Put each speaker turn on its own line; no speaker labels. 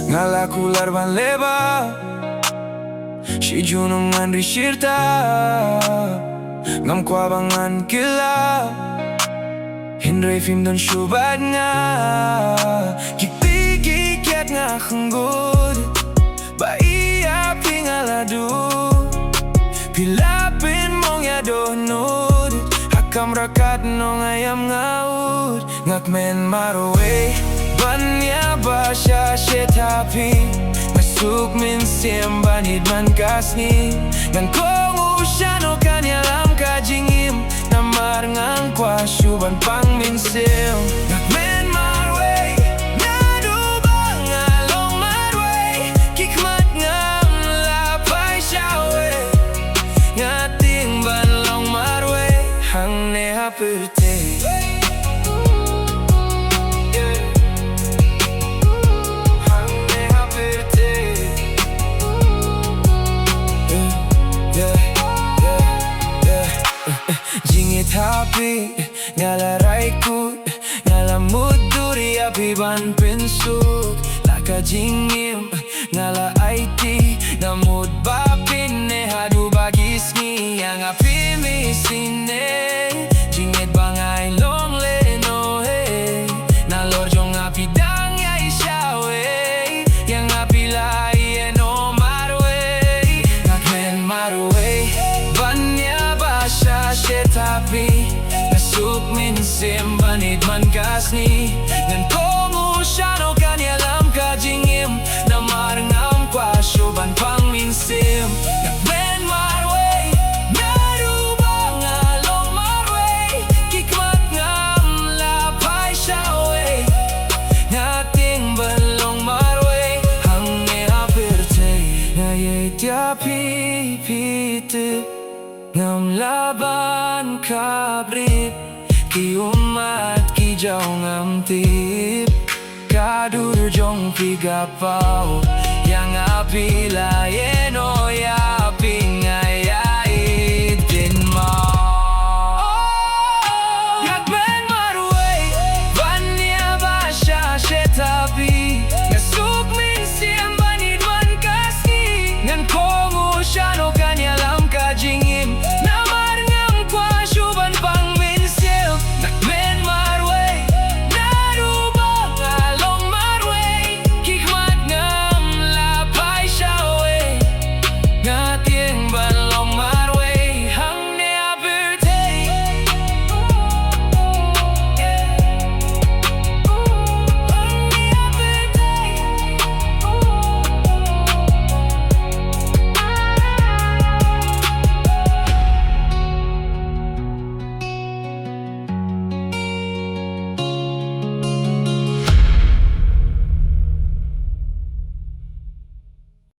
Ngala kular ban leba Si junong ngan rishirta Ngam kwa bangan kila Hinray film don shubad nga Kikti kikiat nga khanggod Ba iya pingaladu Pilapin mong yadonod Hakam rakat no ngayam ngaud Ngakmen Marwei Banya basya shetapi Masuk min banid man kasni Ngan kong usyano kanyalam kajingim Namar ngang kwa syuban pang minsim Kmen Marwei Nadubang along Marwei Kikmat ngam lapay syawe Ngating balong Marwei Hang neha perte Tapi ngalaray ko ngala muduri apiban pensuk laka jingim ngala IT namud bapin ne hadu bagis ni yang api misine jingit bangay long le no hey nalor jong api dang ya isyawe yang api lai no Marwei Kmen Marwei banya basya shetapi Nasuk min banid man kasni Ngan kong usyano kanyalam kajingim Namar ngam kwa syuban pang minsim Kmen Marwei Narubang along Marwei Kikmat ngam lapay syawe Ngating balong Marwei Hang neaperte Ngayay tiapi pite Ngam laban kabrit Ki umat ki jauh ngam tip Kadur jong pigapaw Yang api layen o ya